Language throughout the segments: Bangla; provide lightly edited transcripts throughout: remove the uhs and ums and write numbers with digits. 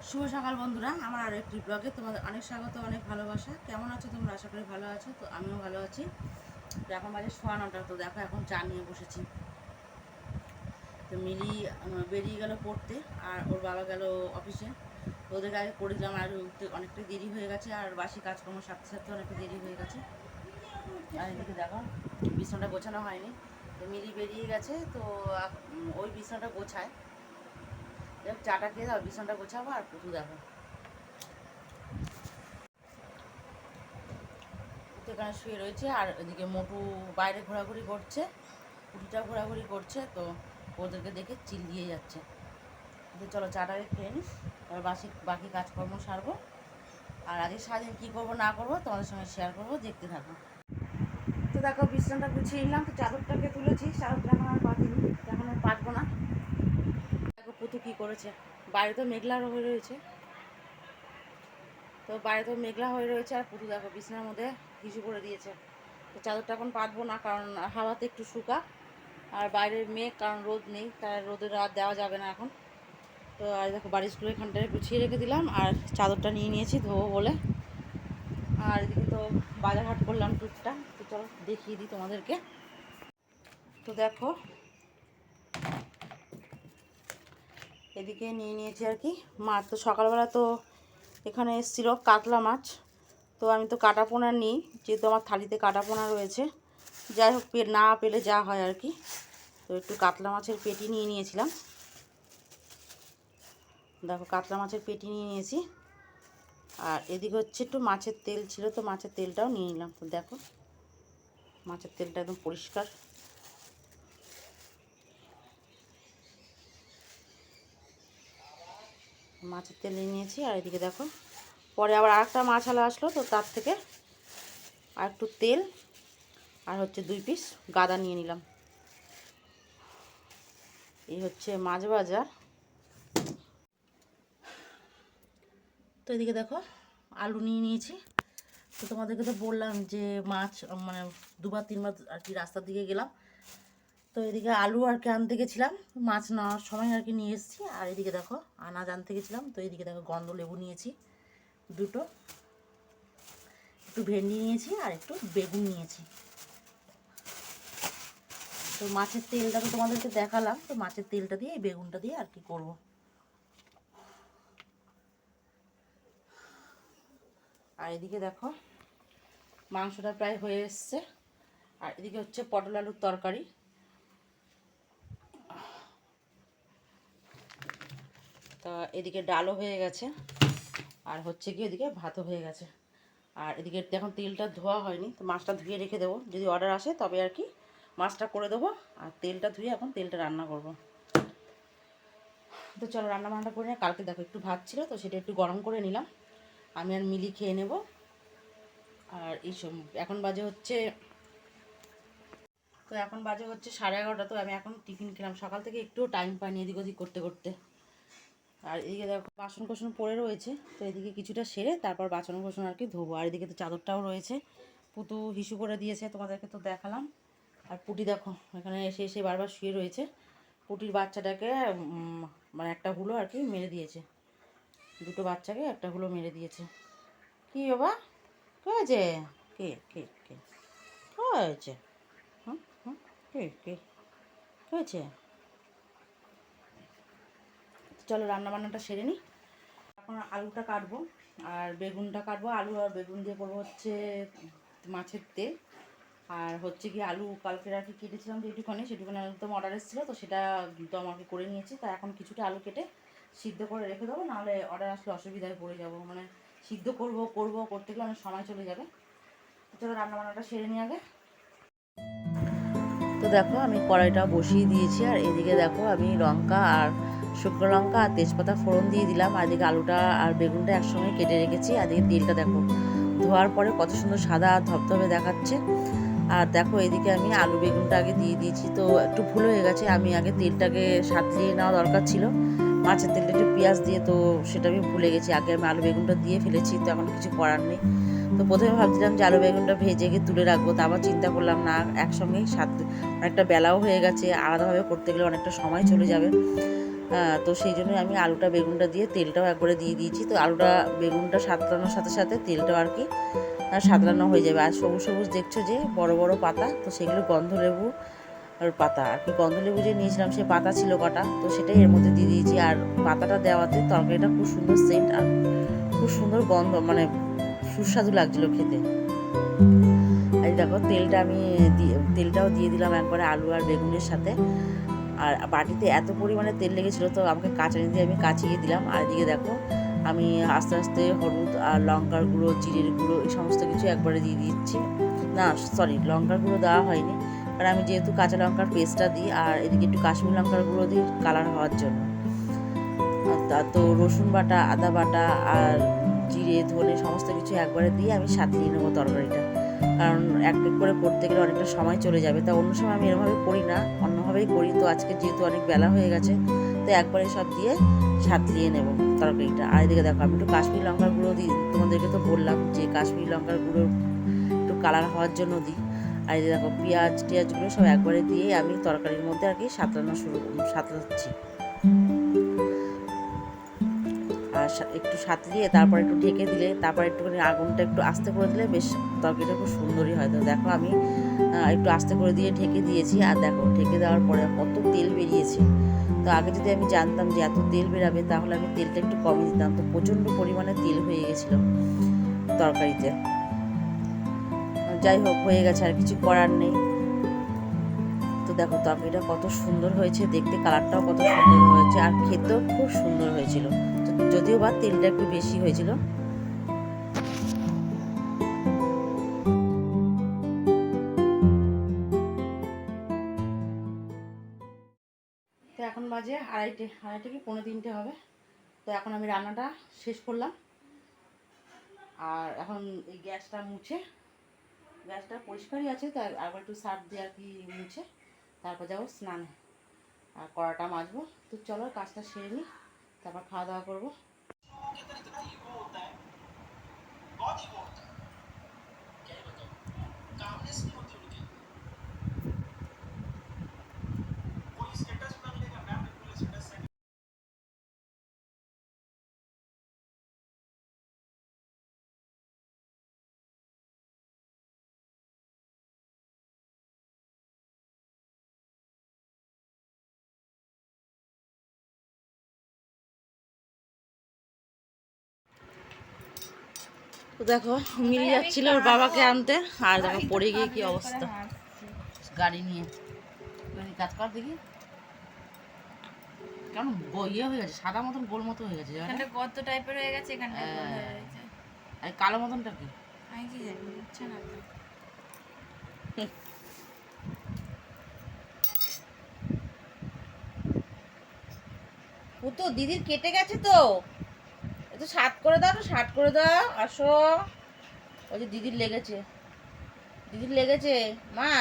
শুভ সকাল বন্ধুরা, আমার আরও একটি ব্লগে তোমাদের অনেক স্বাগত, অনেক ভালোবাসা। কেমন আছো তোমরা? আশা করি ভালো আছো। তো আমিও ভালো আছি। তো এখন বাজে 9:15। তো দেখো এখন চা নিয়ে বসেছি। তো মিলি বেরিয়ে গেল পড়তে, আর ওর বাবা গেল অফিসে। তো ওদেরকে আগে করে দিলাম, আর উঠতে অনেকটা দেরি হয়ে গেছে, আর বাসি কাজকর্ম সারতে সারতে অনেকটা দেরি হয়ে গেছে। আর এদিকে দেখো বিছানাটা গোছানো হয়নি। তো মিলি বেরিয়ে গেছে, তো ওই বিছানাটা গোছায়। চাটা খেয়ে দাও, বিছানাটা গোছাবো। আর পুতুল দেখো এখানে শুয়ে রয়েছে, আর এদিকে মোটু বাইরে ঘোরাঘুরি করছে, পুটিটাও ঘোরাঘুরি করছে। তো ওদেরকে দেখে চিল্লিয়ে যাচ্ছে। তো চলো চাটাকে খেয়ে নিই, এবার বাকি কাজকর্ম সারবো। আর আজকে সারাদিন কী করবো না করবো তোমাদের সঙ্গে শেয়ার করবো, দেখতে থাকো। তো দেখো বিছানাটা গুছিয়ে নিলাম, তো চাদরটাকে তুলেছি, চাদরটা এখন আর পাতিনি, এখন আর পাতবো না। দেখো পুতু কী করেছে, বাইরে তো মেঘলা হয়ে রয়েছে। তো বাইরে তো মেঘলা হয়ে রয়েছে, আর পুতু দেখো বিছানার মধ্যে হিসু করে দিয়েছে। তো চাদরটা এখন পাতবো না, কারণ হাওয়াতে একটু শুকা, আর বাইরের মেঘ, কারণ রোদ নেই, তার রোদের রাত দেওয়া যাবে না এখন। তো আর দেখো বাড়ির স্কুলের এখানটায় গুছিয়ে রেখে দিলাম, আর চাদরটা নিয়ে নিয়েছি ধোবো বলে। আর এদিকে তো বাজার হাট করলাম টুকটা, তো চলো দেখিয়ে দিই তোমাদেরকে। তো দেখো এদিকে নিয়ে নিয়েছি আর কি মাছ। তো সকালবেলা তো এখানে এসেছিলো কাতলা মাছ, তো আমি তো কাটা পোনা নিই, যেহেতু আমার থালিতে কাটা পোনা রয়েছে। যাই হোক, না পেলে যা হয় আর কি। তো একটু কাতলা মাছের পেটি নিয়ে নিয়েছিলাম। দেখো কাতলা মাছের পেটি নিয়ে নিয়েছি। আর এদিকে হচ্ছে একটু মাছের তেল ছিল, তো মাছের তেলটাও নিয়ে নিলাম। তো দেখো মাছের তেলটা একদম পরিষ্কার। মাছের তেল নিয়ে নিয়েছি। আর এদিকে দেখো পরে আবার আরেকটা মাছালা আসলো, তো তার থেকে আর একটু তেল আর হচ্ছে 2 পিস গাদা নিয়ে নিলাম। এই হচ্ছে মাছ বাজার। তো এদিকে দেখো আলু নিয়ে নিয়েছি। তো তোমাদেরকে তো বললাম যে মাছ মানে 2-3 বার আর কি রাস্তার দিকে গেলাম। তো এদিকে আলু আর কি আনতে গেছিলাম, মাছ নেওয়ার সময় আর কি নিয়ে এসেছি। আর এদিকে দেখো আনাজ আনতে গেছিলাম। তো এদিকে দেখো গন্ধ লেবু নিয়েছি 2টো, একটু ভেন্ডি নিয়েছি, আর একটু বেগুন নিয়েছি। তো মাছের তেলটা তো তোমাদেরকে দেখালাম, তো মাছের তেলটা দিয়ে এই বেগুনটা দিয়ে আর কি করবো। আর এদিকে দেখো মাংসটা প্রায় হয়ে এসছে। আর এদিকে হচ্ছে পটল আলুর তরকারি। তা এদিকে ডালও হয়ে গেছে, আর হচ্ছে কি এদিকে ভাতও হয়ে গেছে। আর এদিকে এখন তেলটা ধোয়া হয়নি, তো মাছটা ধুয়ে রেখে দেবো, যদি অর্ডার আসে তবে আর কি মাছটা করে দেবো। আর তেলটা ধুয়ে এখন তেলটা রান্না করব। তো চলো রান্না বান্না করে নিয়ে, কালকে দেখো একটু ভাত ছিল, তো সেটা একটু গরম করে নিলাম, আমি আর মিলি খেয়ে নেব। আর এইসব এখন বাজে হচ্ছে 11:30। তো আমি এখন টিফিন খেলাম, সকাল থেকে একটু টাইম পাইনি এদিক ওদিক করতে করতে। আর এদিকে দেখো বাসন কোসন পড়ে রয়েছে, তো এদিকে কিছুটা সেরে তারপর বাসন কোসন আর কি ধোবো। আর এদিকে তো চাদরটাও রয়েছে, পুতু হিসু করে দিয়েছে, তোমাদেরকে তো দেখালাম। আর পুটি দেখো এখানে এসে এসে বারবার শুয়ে রয়েছে। পুটির বাচ্চাটাকে মানে একটা হুলো আর কি মেরে দিয়েছে, 2টো বাচ্চাকে একটা হুলো মেরে দিয়েছে। কি বাবা কে হয়েছে? কে কে কে হয়েছে? হুম হুম কে কে হয়েছে? চলো রান্না বান্নাটা সেরে নিই। এখন আলুটা কাটবো আর বেগুনটা কাটবো। আলু আর বেগুন দিয়ে করবো হচ্ছে মাছের তেল। আর হচ্ছে কি আলু কালকে আর কি কেটেছিলাম যেটুখানি, সেটুখানি আলু তো অর্ডার এসেছিলো, তো সেটা তো আমাকে করে নিয়েছি। তা এখন কিছুটা আলু কেটে সিদ্ধ করে রেখে দেবো, নাহলে অর্ডার আসলে অসুবিধায় পড়ে যাবো। মানে সিদ্ধ করতে গেলে অনেক সময় চলে যাবে। তো চলো রান্নাবান্নাটা সেরে নিই আগে। তো দেখো আমি কড়াইটা বসিয়ে দিয়েছি, আর এদিকে দেখো আমি লঙ্কা আর শুকনো লঙ্কা আর তেজপাতা ফোড়ন দিয়ে দিলাম। আর এদিকে আলুটা আর বেগুনটা একসঙ্গে কেটে রেখেছি। আর এদিকে তেলটা দেখো ধোয়ার পরে কত সুন্দর সাদা আর ধবধবে দেখাচ্ছে। আর দেখো এদিকে আমি আলু বেগুনটা আগে দিয়ে দিয়েছি, তো একটু ভুল হয়ে গেছে, আমি আগে তেলটাকে সাঁতলিয়ে নেওয়া দরকার ছিল মাছের তেলটা একটু পেঁয়াজ দিয়ে, তো সেটা আমি ভুলে গেছি। আগে আমি আলু বেগুনটা দিয়ে ফেলেছি, তো এখন কিছু করার নেই। তো প্রথমে ভাবছিলাম যে আলু বেগুনটা ভেজে গিয়ে তুলে রাখবো, তা আবার চিন্তা করলাম না, একসঙ্গেই অনেকটা বেলাও হয়ে গেছে, আলাদাভাবে করতে গেলে অনেকটা সময় চলে যাবে। তো সেই জন্য আমি আলুটা বেগুনটা দিয়ে তেলটাও একবারে দিয়ে দিয়েছি। তো আলুটা বেগুনটা সাঁতলানোর সাথে সাথে তেলটাও আর কি সাঁতলানো হয়ে যাবে। আর সবুজ সবুজ দেখছো যে বড় বড় পাতা, তো সেগুলো গন্ধলেবু আর পাতা আর কি, গন্ধলেবু যে নিয়েছিলাম সে পাতা ছিল কটা, তো সেটাই এর মধ্যে দিয়ে দিয়েছি। আর পাতাটা দেওয়াতে তরকারিটা খুব সুন্দর সেন্ট আর খুব সুন্দর গন্ধ, মানে সুস্বাদু লাগছিলো খেতে। আর দেখো তেলটাও দিয়ে দিলাম একবারে আলু আর বেগুনের সাথে। আর বাটিতে এত পরিমাণে তেল লেগেছিলো, তো আমাকে কাঁচানি দিয়ে আমি কাচিয়ে দিলাম। আর এদিকে দেখো আমি আস্তে আস্তে হলুদ আর লঙ্কার গুঁড়ো, জিরের গুঁড়ো, এই সমস্ত কিছু একবারে দিয়ে দিচ্ছি। না সরি, লঙ্কার গুঁড়ো দেওয়া হয়নি, কারণ আমি যেহেতু কাঁচা লঙ্কার পেস্টটা দিই, আর এদিকে একটু কাশ্মীর লঙ্কার গুঁড়ো দিই কালার হওয়ার জন্য। তো রসুন বাটা, আদা বাটা আর জিরে ধনে সমস্ত কিছু একবারে দিয়ে আমি সাঁতলিয়ে নেবো তরকারিটা, কারণ এক এক করে করতে গেলে অনেকটা সময় চলে যাবে। তা অন্য সময় আমি এরভাবে করি না, অন্যভাবেই করি। তো আজকে যেহেতু অনেক বেলা হয়ে গেছে, তো একবারে সব দিয়ে সাঁতলিয়ে নেব তরকারিটা। আর এদিকে দেখো আমি একটু কাশ্মীর লঙ্কার গুঁড়ো দিই, তোমাদেরকে তো বললাম যে কাশ্মীর লঙ্কার গুঁড়ো একটু কালার হওয়ার জন্য দিই। আর এদিকে দেখো পেঁয়াজ টিয়াজগুলো সব একবারে দিয়ে আমি তরকারির মধ্যে আর কি সাঁতলাচ্ছি। আর একটু সাঁতলিয়ে তারপর একটু ঢেকে দিলে, তারপর একটুখানি আগুনটা একটু আস্তে করে দিলে বেশ তরকারিটা খুব সুন্দরই হয়। তো দেখো আমি একটু আস্তে করে দিয়ে ঢেকে দিয়েছি। আর দেখো ঢেকে দেওয়ার পরে কত তেল বেরিয়েছে। তো আগে যদি আমি জানতাম যে এত তেল বেরাবে, তাহলে আমি তেলটা একটু কমই দিতাম। তো প্রচণ্ড পরিমাণে তেল হয়ে গেছিলো তরকারিতে। যাই হোক, হয়ে গেছে, আর কিছু করার নেই। তো দেখো তরকারিটা কত সুন্দর হয়েছে দেখতে, কালারটাও কত সুন্দর হয়েছে, আর খেতেও খুব সুন্দর হয়েছিল। যদিও বা তেলটা একটু বেশি হয়েছিল। তো এখন বাজে আড়াইটে কি 2:45 হবে। তো এখন আমি রান্নাটা শেষ করলাম। আর এখন এই গ্যাসটা পরিষ্কারই আছে, তাই আবার একটু সার্ফ দিয়ে আর কি মুছে তারপর যাবো স্নানে, আর কড়াটা মাজবো। তো চলো কাজটা সেরে নিই, তারপর খাওয়া দাওয়া করবো। তো দেখো মিলি যাচ্ছিল ওর বাবাকে আনতে, আর দেখো পড়ে গিয়ে কি অবস্থা গাড়ি নিয়ে। কাজ কর দেখি কেমন ইয়ে হয়ে গেছে, সাদা মতন গোল মতো হয়ে গেছে, কত টাইপের হয়ে গেছে এখানটা। আর কালো মতনটা কি আমি কি জানি, বুঝছে না তো। ও তো দিদির কেটে গেছে, তো একটু শার্ট করে দাও, শার্ট করে দাও, আসো। ওই যে দিদির লেগেছে মা।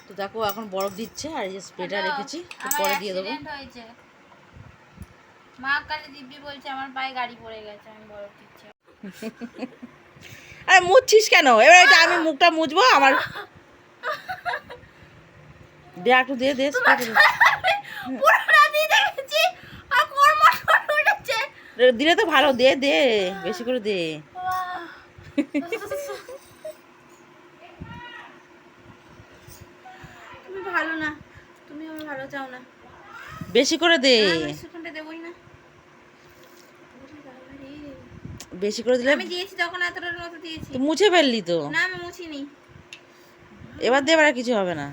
তো দেখো এখন বরফ দিচ্ছে, আর এই যে স্প্রেটা রেখেছি, তো পরে দিয়ে দেবো। মা কালী দিব্যি বলছে আমার পায়ে গাড়ি পড়ে গেছে, আমি বরফ দিচ্ছি। আরে মুছছিস কেন? এবার এটা আমি মুখটা মুছবো, আমার দে একটু দে দিলে তো ভালো, দে বেশি করে দে। তুমি ভালো না, তুমি আমার ভালো চাও না, বেশি করে দে। দেবই না, বেশি করে দিলে। আমি দিয়েছি তখন এতটার মতো দিয়েছি। তো মুছে ফেললি তো। না আমি মুছিনি। এবার দে, এবার কিছু হবে না,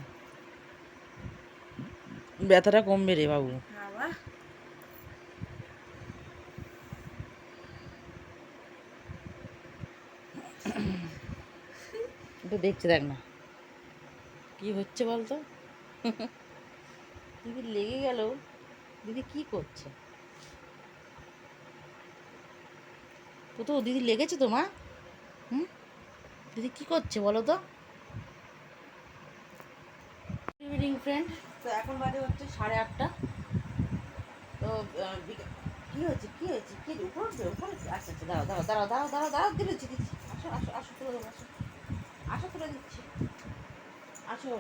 ব্যথাটা কমবে রে বাবু। বাবা তো দেখছি, দেখ না কি হচ্ছে বলতো। দিদি লেগে গেল, দিদি কি করছে? তো দিদি লেগেছে তো মা। দিদি কি করছে বলো তো? ইভিনিং ফ্রেন্ড, তো এখন বাজে হচ্ছে 8:30। তো কি হয়েছে কি উপর উঠবে? আচ্ছা দাঁড়াও দিচ্ছি। আসো তুলে দেবো, আসো। আসো তুলে দিচ্ছি, আসো।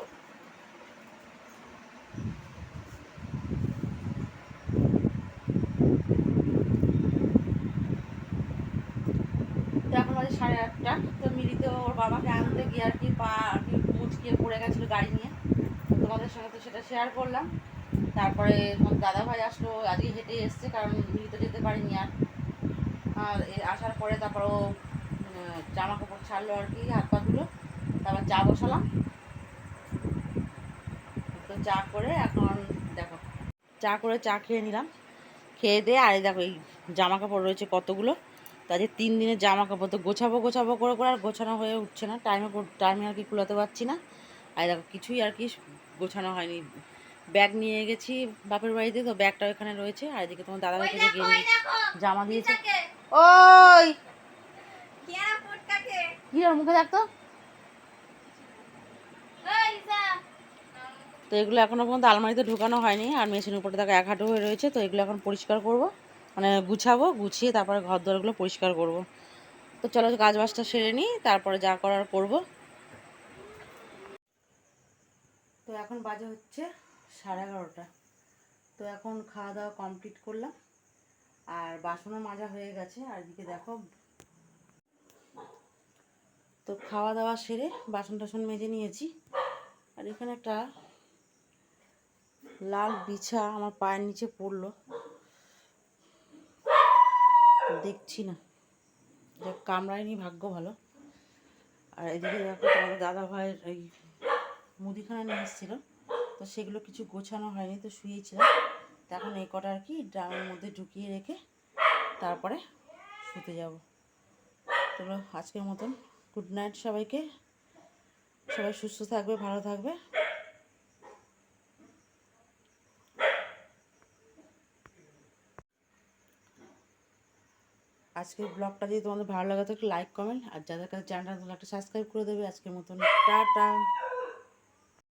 তো এখন বাজে 8:30। তো মিলি তো ওর বাবাকে আনতে গিয়ে আর কি পা আর কি মুচকিয়ে পড়ে গেছিলো গাড়ি নিয়ে। তো তোমাদের সঙ্গে তো সেটা শেয়ার করলাম। তারপরে তোমার দাদাভাই আসলো, আজকে হেঁটে এসছে, কারণ মিলি তো যেতে পারিনি আর। আর আসার পরে তারপর ও জামা কাপড় ছাড়লো আর কি, হাত পা ধুলো, তারপর চা বসালাম। তো চা করে এখন দেখো, চা খেয়ে নিলাম। খেয়ে দিয়ে আর এই দেখো এই জামা কাপড় রয়েছে কতগুলো। তাদের 3 দিনের জামা কাপড় তো গোছাবো গোছাবো করে করে আর গোছানো হয়ে উঠছে না, টাইমে আর কি কুলাতে পারছি না। আর দেখো কিছুই আর কি গোছানো হয়নি। ব্যাগ নিয়ে গেছি বাপের বাড়িতে, তো ব্যাগটা ওখানে রয়েছে। আর এদিকে তোমার দাদাভাইকে যে গেঞ্জি জামা দিয়েছে, ওই কি আর মুখে দেখতো। তো এগুলো এখনও পর্যন্ত আলমারিতে ঢোকানো হয়নি, আর মেশিনের উপরে দেখো 1 হাঁটু হয়ে রয়েছে। তো এগুলো এখন পরিষ্কার করব, মানে গুছাবো, গুছিয়ে তারপরে ঘর দরগুলো পরিষ্কার করব। তো চলো কাজ বাজটা সেরে নিই, তারপরে যা করার করব। তো এখন বাজে হচ্ছে 11:30। তো এখন খাওয়া দাওয়া কমপ্লিট করলাম, আর বাসনও মাজা হয়ে গেছে। আর এদিকে দেখো, তো খাওয়া দাওয়া সেরে বাসন টাসন মেজে নিয়েছি। আর এখানে একটা লাল বিছা আমার পায়ের নিচে পড়লো, দেখছি না, যে কামড়ায়নি, ভাগ্য ভালো। আর এদিকে দেখো তোমাদের দাদা ভাইয়ের এই মুদিখানা নিয়ে এসেছিলো, তো সেগুলো কিছু গোছানো হয়নি, তো শুয়েছিলাম। তো এখন এই কটা আর কি ড্রামের মধ্যে ঢুকিয়ে রেখে তারপরে শুতে যাব। চলো আজকের মতন গুড নাইট সবাইকে। সবাই সুস্থ থাকবে, ভালো থাকবে। আজকের ব্লগটা যদি তোমাদের ভালো লাগে তো একটু লাইক কমেন্ট, আর যাদের কাছে চ্যানেলটা একটা সাবস্ক্রাইব করে দেবে। আজকের মতন টাটা।